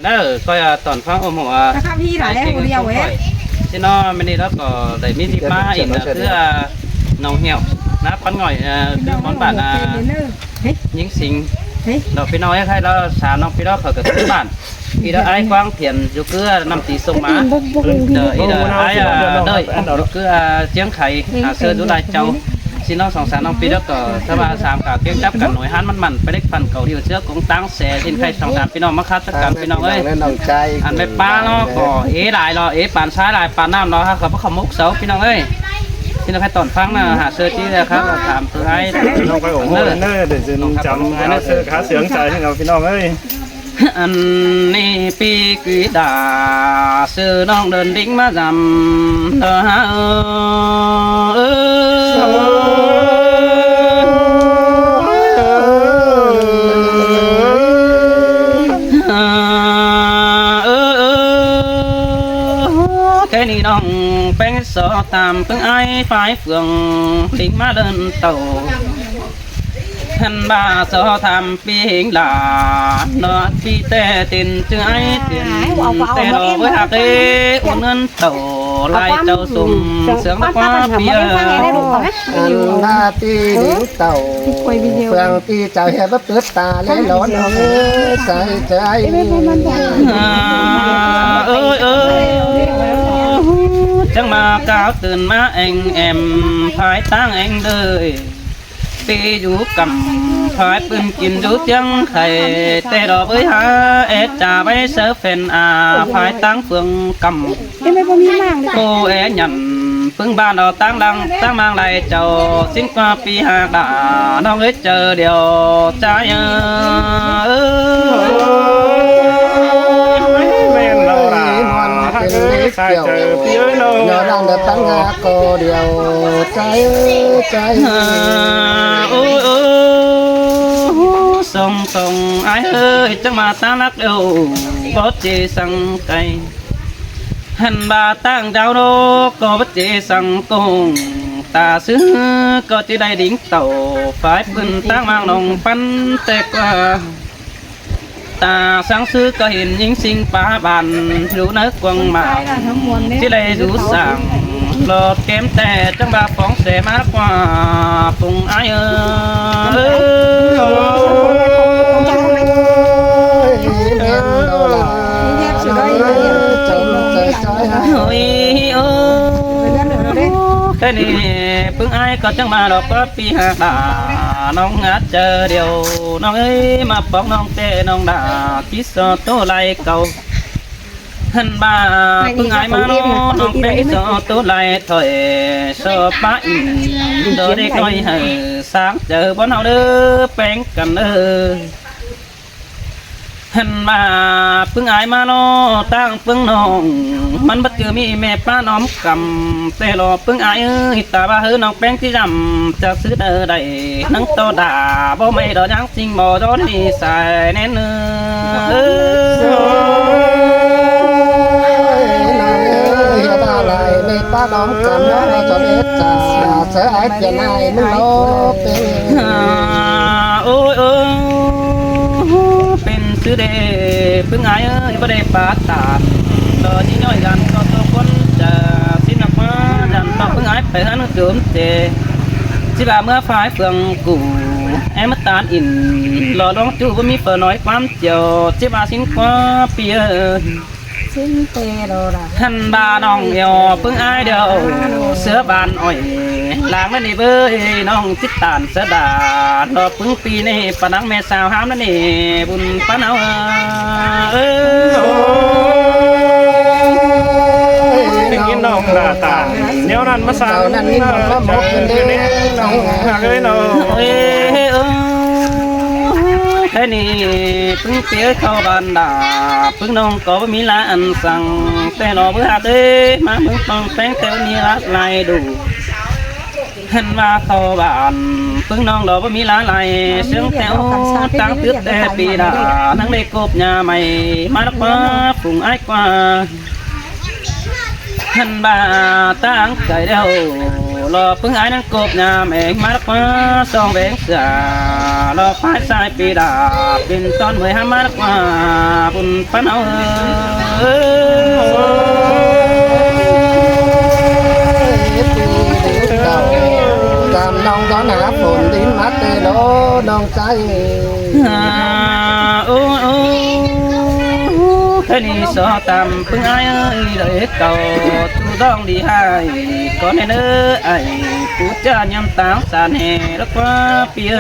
เด้อก็ตอนฟังหัว นะครับพี่หลายแล้วเดียวเว้ย ที่น้อไม่ได้แล้วก็ได้มีที่มาอีกคือน้องเหี่ยวนะปั้นง่อยคือมอนบ้านยิงสิงดอกพี่น้อยใครแล้วสามน้องพี่น้องเขาก็ซื้อบ้านอีเด้อไอ้กว้างเพียนอยู่เกลือนำตีส่งมาเด้ออีเด้อไอ้เด้ออยู่เกลือเจียงไข่เสื้อดูลายเจ้าสิน้องสองสามน้องปีแล้วก็ถ้าว่าสามกับเกี่ยงจับกันหน่วยฮันมันไปเล็กฟันเก่าที่เสื้อกงตั้งแสสินไข่สองสามพี่น้องมาคัดกันพี่น้องเอ้ยอันไปป้าเนาะก็หลายรอปานซ้ายหลายปานน้ำรอฮะเขาเขามุกเสาพี่น้องเอ้ยที่เราให้ตอนฟังนะหาเสื้อที่นะครับถามตัวให้น้องไปโอ้โหเน่เดี๋ยวจะน้องจำหาเสียงใจให้เราพี่น้องเอ้ยอันนี้ปีกีดาซื้อน้องเดินดิ้งมาจำเด้อฮะแค่นี้น้องเป็นสอตามเพิ่งไอ้ฝ่ายเฟืองดิ้งมาเดินเต่าท่านบ้าสอทำปีหิงหลานอปีแต่ตินเจือไอตินแต่เราไว้หักเออุ่นเงินเต่าลายเจ้าสุ่มเสียงตะกวาเปียหน้าตีดิ้งเต่าเฟืองตีเจ้าเห็นว่าเปิดตาเล่นร้อนเอาใจใจจังมาก้าวตื่นมาเอ็งแอมภายตั้งเอ็งเลยปีอยู่กับพายปืนกินดูเจียงไข่แต่ดอกเอ้ยฮะจ่าไปเสิร์ฟเป็นพายตั้งเฟืองกำโกหยันปึ้งบ้านเราตั้งดังตั้งมังไรเจ้าสิ้นกว่าปีหากด่าน้องเอ้ยเจอเดียวใจเกี่ยวเนื้อดังเดือดตั้งงาโกเดียวใจใจส่งไอ้เอ้ยจังมาตั้งรักเดียวบดเจสังไก่หันบาตั้งเจ้าโลก็บดเจสังกงตาซื้อก็จะได้ดิ้งเต่าฝ่ายปืนตั้งมังนองปันแต่กว่าตาสังซื้อก็เห็นยิงสิงป่าบันรู้นักกวางมาที่ไรรู้สั่งหลอดเกมแต่จังบาฟองเสมากกว่าปุ่งไอแค่นี้ปึ้งไอ้ก็จังมาดอกก็ปีหาดาน้องงัดเจอเดียวน้องเอ้ยมาปองน้องเต้น้องด่าคิดสอโตไลเก่าหันบ้าปึ้งไอ้มาโน้องเป็นสอโตไลถอยสอป้าอินโดเด็กน้อยเฮสางเจอบ่นเอาเด้อแป้งกันเด้อหันมาปึ้งไอ้มาโนตั้งปึ้งน้องมันบัดเกือมีแม่ป้าน้อมกำแต่รอปึ้งไอ้ตาบ้าเฮน้องแป้งที่จำจะซื้อเด้อได้นังโตด่าบ่ไม่ดอกยังจริงบ่โดนนี่ใส่แน่นในป้าน้องกำน้องจอเล็ดจ่าเสือไอ้เจียนไอ้มึงโลเป็นโอ้ยเป็นซื้อเด้ปึ้งไอ้บ่ได้ปาตานต่อที่น้อยกันก็ตัวคนจะสิ้นนักมาดันต่อปึ้งไอ้ไปหันเดิมเตสิบาเมื่อฝ่ายเฟืองกูแอมตานอินหล่อดองจูบ่มีเปิดน้อยความเจียวสิบาสิ้นกว่าเปียสิ้นเตโรล่ะท่านบาน้องเอวปึ้งไอเดียวเสือบานอ้อยลางนั่นนี่เบ้ยน้องติดตานเสดาดอกปึ้งปีนี่ปนังแม่สาวห้ามนั่นนี่บุญปานเอาถึงกินน้องหน้าตาเนี้ยนั่นมาสาวนั่นนี่มันก็หมกกันได้น้องหักเลยน้องแค่นี้ปึ้งเตี้ยเข้าบ้านด่าปึ้งน้องก็มีละอันสั่งแต่หนอเบื่อเด้มาปึ้งต้องแป้งแต่มีละลายดูหันมาเข้าบ้านปึ้งน้องเรามีละลายเสียงแถวตั้งตึ๊ดแต่ปีด่านั่งเล็กกบยาใหม่มาลักมาปรุงไอ้กว่าหันบาตั้งใจเดียว lo phương ái năng cột nhà mẹ má quá song bén xà lo phải sai pi đà bên con 12 má quá bùn phán áo làm nông gió nã phồn đến mắt tê lỗ nông trái cái này so tầm phương ai ơi đợi cầu tu đong đi hai có nên ơ ai phú cha nhâm táo sàn hè đất quá phía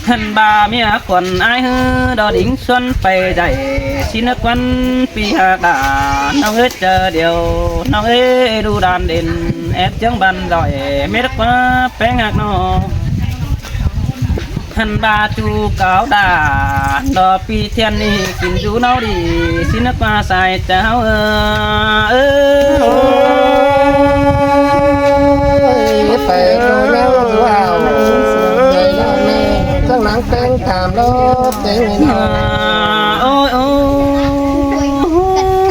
thân bà mía quần ai hư đò đính xuân phải dậy xin nước quân phi hạ đà nó hết chờ điều nó hết đu đàn đền ép chẳng bàn giỏi mê đất quá bé ngạc nó thân ba chu cáo đà đò pi thiên đi kín chú nó đi xin nước qua xài cháo phải rồi nhau vào ngày nào nè chẳng nắng phèn thảm lốp tiếng ôi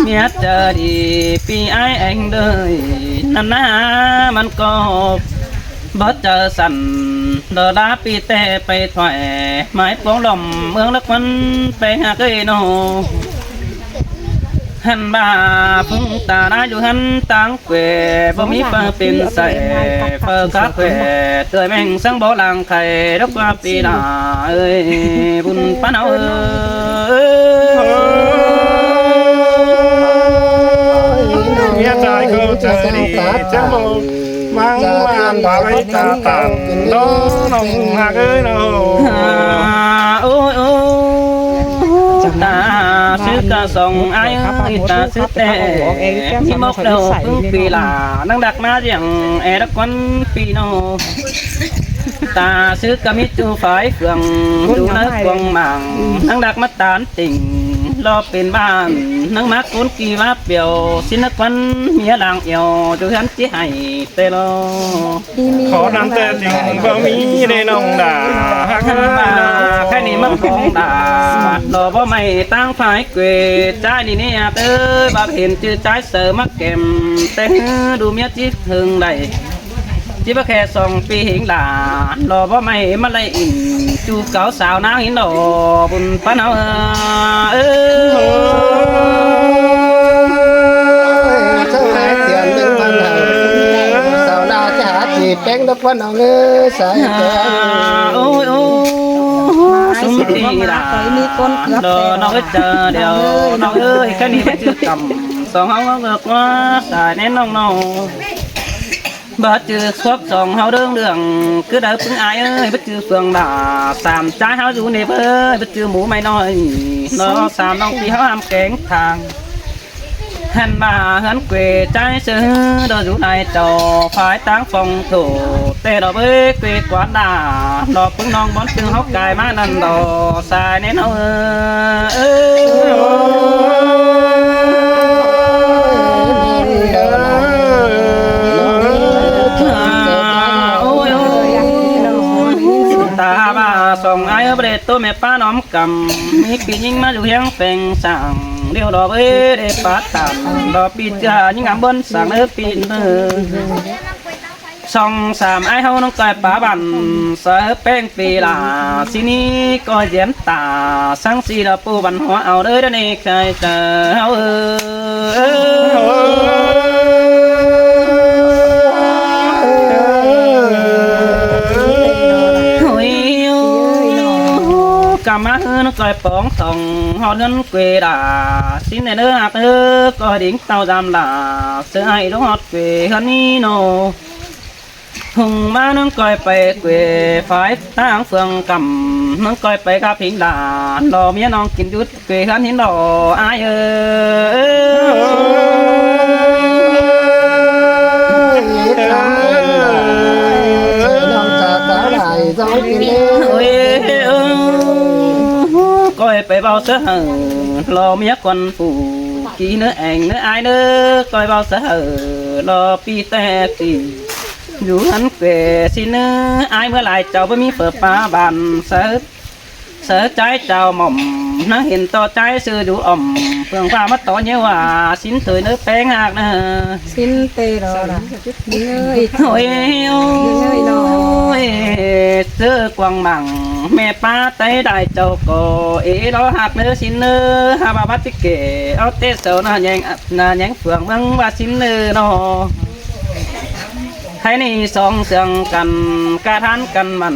miết chờ đi pi ai anh đời năm naมันก็bớt chờ sẵn đờ đá pi têไปถอยไม้ปองดมเมืองลักมันไปหาเกยโนหันบ่าพึ่งตาได้อยู่หันตังเกวบ่มีเปิดเป็นใส่เปิดคาเกวเตยแมงสังบ่ลางไข่ดอกว่าปีดาเอ้ยบุญปานเอาเมียใจเขาจะดีจะมองมังวานบาไว้ตาตันโดนองหากเอ้ยโนโอ้ตาซื้อกระส่งไอ้ตาซื้อแต่ที่มกเดาพึ่งปีลานั่งดักมาอย่างแอร์ดักวันปีโนตาซื้อกระมิจูฝ่ายเฟืองดูนักกวงมังนั่งดักมาตานติ่งรอเป็นบ้านนั่งมาคุ้นกี่ว่าเปียวสินักวันเมียลางเอวดูฉันที่ให้เตลอขอนำแต่จริงบ่มีในน้องด่าหากมาแค่นี้มันคงด่ารอบ่ไม่ตั้งฝ่ายเกวใจนี่เนี่ยเต้บาเห็นจืดใจเสือมักเก็มแต่ดูเมียจิตถึงได้chỉ bác khe song pi hiển là lò bó mày mà lại in chu cáo xào nắng hiển lò bùn phá nào sao nào chả chỉ bén đó con nào ngơ sai ôi súng thì là đồ nó hết chờ đều nó ơi cái này chưa cầm song không ngược quá xài nén nong nong bất chư xót sòng hao đơn đường cứ đợi phương ai ơi bất chư phường đà sàm trái hao du nếp ơi bất chư mũ mày nói nó sàm nong thì hao ham kén thang hành bà hấn quê trái sơ đôi rú này trò phải táng phòng thủ tê đỏ với quê quán đà đỏ phương non bón chư hóc cài má năn đỏ xài nên hao ta ba song ai ở đây tôi mẹ pa nóm cầm mi pi nhưng mà dù hiang phèn sang điều đó với để pa tạm đó pi cha những ngắm bên sang ở pi nơ song sàm ai hao nó cài pa bàn sợ phèn pi là sini coi diễn tả sang si là pu văn hóa ao đấy đó này cài chờ hao má nó coi bóng thòng họ đến quê đà xin này nữa hạt ơ coi đến tàu giam là sợ ai đó hót quê hơn đi nô hùng má nó coiไปquê phải tăng phường cầm nó coiไปgặp hình là lò mía non kín chút quê hơn hình lò ai coi phải bao sớ hờ lo mía con phụ kỹ nữa anh nữa ai nữa coi bao sớ hờ lo pi te tì dù hắn quê xin nữa ai mới lại cháu với mi phở pha bàn sớ เสือใจเจ้าหม่อมนั่งเห็นต่อใจซื้อดูอ่อมเพื่องว่ามาต่อเยาว่าสินเถยเนื้อแป้งหักนะ xin tê rồi là đi ơi โอ้ยโอ้ยเสื้อกวางบังแม่ป้าไตได้เจ้าก็เอ๋รอหักเนื้อสินเนื้อฮาบาบัติเกเอาเตะเสาหน้าแยงเฟืองเมืองว่าสินเนื้อนอใครนี่สองเสียงกันกาทานกันมัน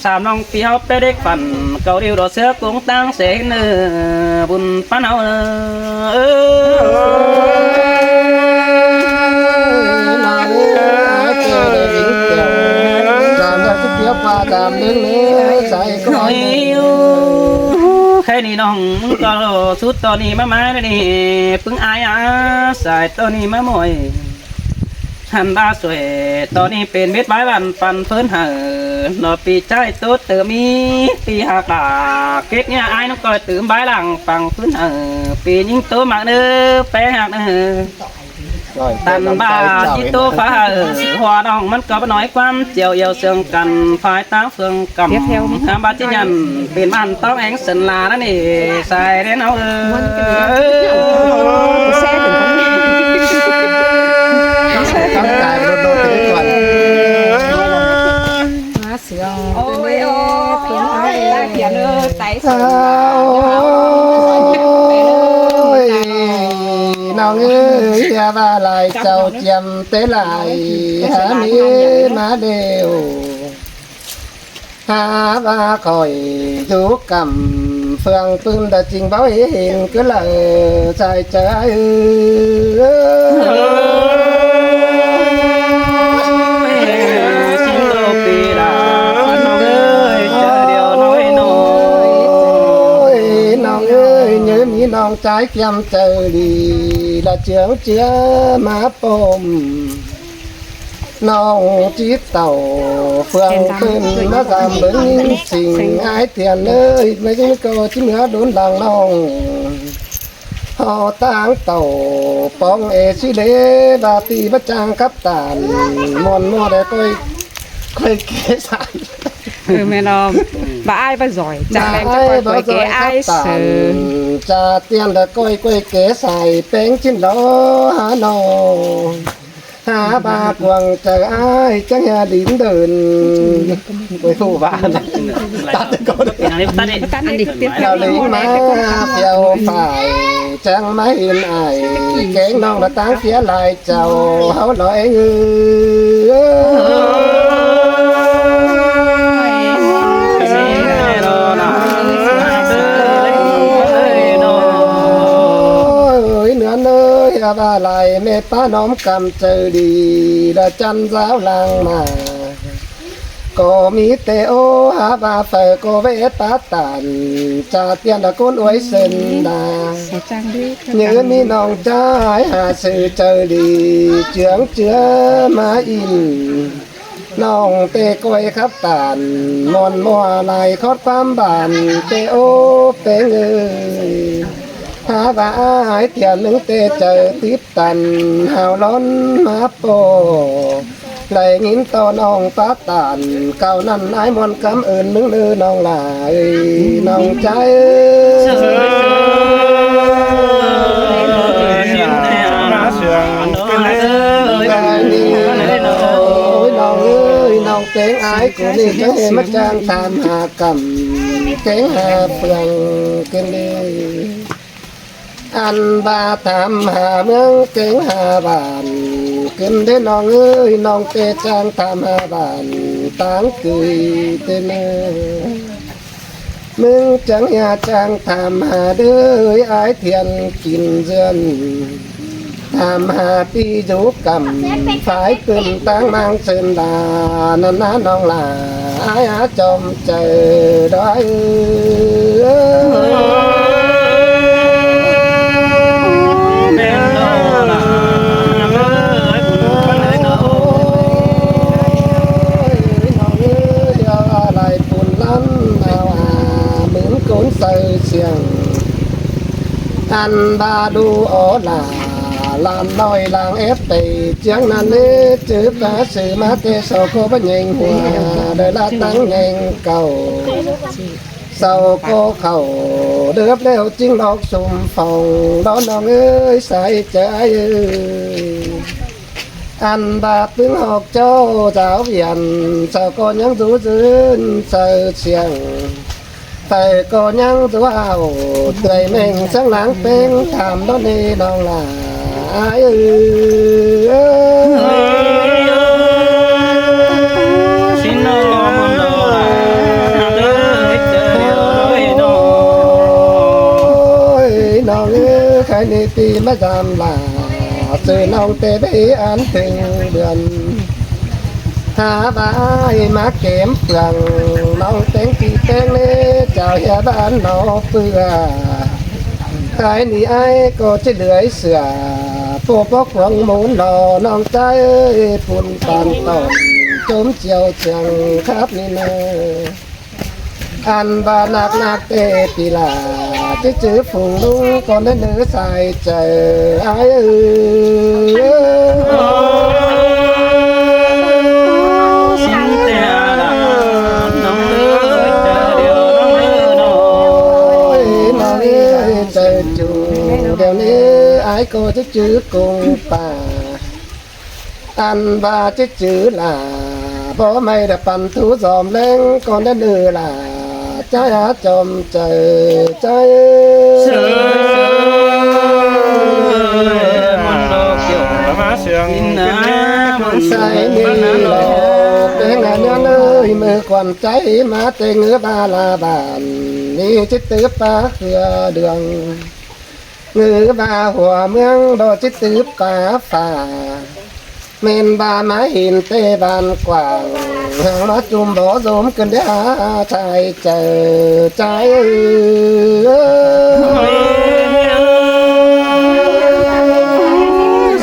สามน้องปีเฮาไปเด็กปั่นเกาเดียวดอกเสือกงตั้งเสนเนื้อบุญป้าเอาqua đàm đứng nữa dạy หน่ coi อยแค่นี้น้องก็สุดตอนนี้มานี่พึ่งอายสายตอนนี้มาหมวยหันตาสวยตอนนี้เป็นเม็ดไม้วันปันเพิ่นเห่อนอปีใจโต๊ดเติมมีปีหักดาเก็ดเนี่ยอายน้องก้อยตื่มใบหลังปังเพิ่นเห่อปียิงโตมากเด้อแปะหักเด้อ ตันบาจิโตฟ้าหัวน้องมันก็บ่น้อยความเจียวเยียวเสื่องกันภายตาเฟืองกำหาบาจิยันเป็นบ้านต้องแองสันลานั่นนี่ใส่เรนเอาxe đừng có cắm cài đôi đôi cái chuẩn má sườn ôi ôi tiếng ai ra kìa nữa tay ôiน้องเอ้ยอย่าว่าลายเจ้าเจียมเตลายหามีมาเดียวหาว่าคอยอยู่กำเฟืองปืนแต่จริงบ่เห็นก็เลยใจใจสิงโตปีดาน้องเอ้ยเจอเดียวน้อยน้อย น้องเอ้ยnhớมีน้องtrái kem chờ đi là trưởng chia má bồmน้องจีเต่าเฟืองปืนมาตามเบิ้งสิ่งไอ้เทียนเลยไม่ใช่ก็ที่เหนือโดนดังน้องหอต่างเต่าปองเอชิเลบาตีประจางกับตานมอนมอได้ค่อยเกสาย mẹ nó bà ai bà giỏi chẳng lẽ cho coi cái ai sợ cha tiền là coi quay kế xài bén trên đó hả nó hả ba quăng chờ ai chẳng nhà đến đờn quay phụ vả tắt có được ăn đi tiếp theo lý má theo phải chẳng má hiền ai kén non là tán phía lại chào háo loại ngư ba lại mẹ pa nóm cầm chờ đi đã chăn giáo làng mà có mi tê ô ha ba phở có vẽ tá tàn cha tiền là con uế sơn đà nhớ mi nòng trái hà sự chờ đi trưởng chứa má in nòng tê coi khắp tàn mòn mò lại khótความbản tê ô tê người há vã hái tiền nướng tê chờ tiếp tàn hào lón má bồ lại nghìn to nong phá tàn cao năn ái mòn cảm ơn nướng lư nong lại nong trái nong tiếng ái của đi cái mất trang tham hà cầm tiếng hà phượng kinh đi anh ba tham hà mương tiếng hà bàn kinh đến nong ơi nong tê trang tham hà bàn táng cười tên mương chẳng nhà trang tham hà đứa ái thiền kinh dân tham hà pi dũ cầm phải cưng táng mang sơn đà nên ná nong là ái á chôm chờ đói anh ba đu ở là làm đôi làng ép tì chẳng nan lê chữ cá sự má tê sầu cô bất nhìn hòa đời la tăng nhanh cầu sau cô khẩu đớp leo chính lọc sùng phòng đóน้องเอ้ยใส่ใจăn bạc tiếng học châu giáo viện sao có những rú dứn sợ xiềng phải có những rú ảo tươi mình sáng láng bên thảm đó đi đông là ai xin nó mong đồ là tới chờ đôi đồน้องใครในปีมาจำลาซื้อน้องเตะไปอันถึงเดือนหาบายมาเก็บเปลืองน้องเต็งปีเต็งเล่เจ้าอย่าบ้านน้องเปื่อใครนี่ไอ้ก็จะเหลือเสือพวกพวกหวังหมุนรอน้องใจฝุ่นปานต้นจมเจียวเจียงครับนี่เนออันบานักนักเตปีลาจะจื้อฝูงลุงก่อนนั้นเนื้อใส่ใจไอ้xin tè là nông ơi chờ điều nông ơi nó น้องเอ้ยใจจูเดี๋ยวนี้ไอ้ก็จะจื้อกุงป่าอันบาจะจื้อลาเพราะไม่ได้ปั่นทูสอมเล้งก่อนนั้นเนื้อลาใจจอมใจใจ mong đồ kiểu má sườn xin kinh á mong ใส่ say นี่ đi หล lò อกเป็นงานเนื้อเลยมือควันใจมาเตงเงือบาลาบานนี่จิตตือปลาเขือเดืองเงือบาหัวเมืองดอจิตตือปลาฝ่าเมนบาไม้หินเตบานกว้างหางมาจุ่มบ่อโสมกันได้ชายเจอใจ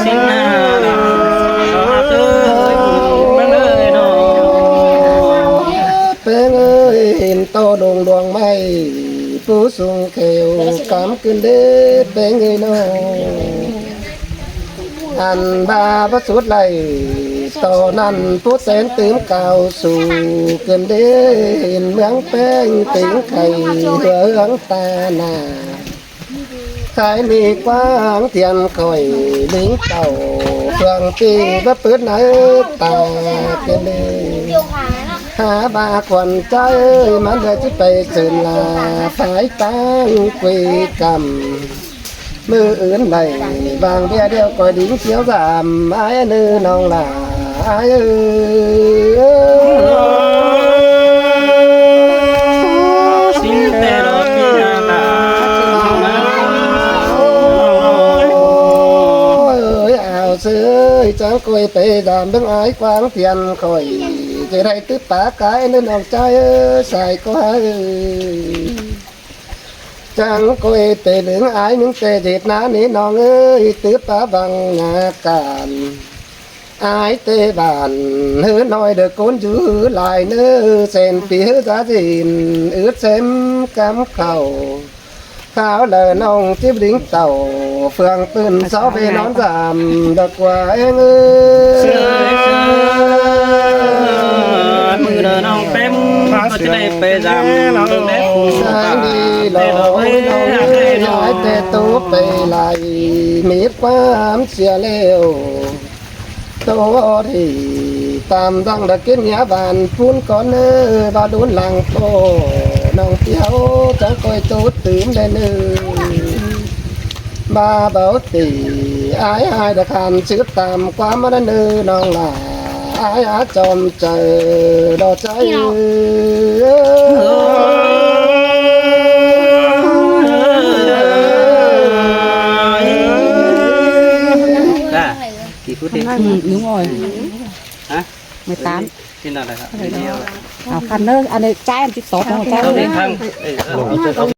xin là tới bên ơi nó เป็นเอ้ยเห็นโตดวงดวงไม่ผู้สูงเขียวกำขึ้นเด้เป็นเอ้ยน้องอันบาพระสุดไหลโตนั้นผู้แสนตื่มเก่าสู่ขึ้นเด้เห็นเมืองแป้งติงไข่เหลืองตาหน้าขายมีกว้างเทียนคอยลิงเต่าเครื่องปีบ่ปืนไหนตาเป็นเด้ หาบาควันใจมันเลยจะไปสื่นลาฝ่ายตั้งคุยกำมืออื่นใดบางเบี้ยเดียวก็ดิ้งเขียวสามไอ้เนื้อน้องลาไอ้xin tè đó kia là เอาเสื้อจังคุยไปดามเบื้องไอ้กวางเทียนคอยจะได้ตึ๊บปากายเนื้อน้องใจใส่ก็หาจังกุยเตเหลืองอายมึงเตเจ็ดน้านี่น้องเอ้ยตื้อป้าบังงาการอายเตบานหือน้อยเด็กคนจื้อลายเนื้อเส้นปีหือตาจีนอืดเส้นกำเข่าข้าวเลยน้องจิ๊บลิงเต่าเฟืองปืนเสาไปนอนสามดอกว่าเองเอ้ย mưa đời nông tem có chỉ đây về giảm đường nétใช่ดีหล่อน้อยน้อยแต่ตัวไปไหลมีความเสียเร็วตัวที่ตามดังตะกินยาบานพูนก่อนเนื้อบาดุนหลังโตน้องเที่ยวจะคอยตูดตื่นได้เนื้อบาเบาตีอายตะคันชื่อตามความมันเนื้อน้องลาอายจอมเจอดอกใจ Dạ, kỳ phút đi. Đúng rồi. Hả? 18. Xin nào này hả? Khăn nữa, anh này trái anh chỉ sốt không? Trái Đâu đi nữa. thăng.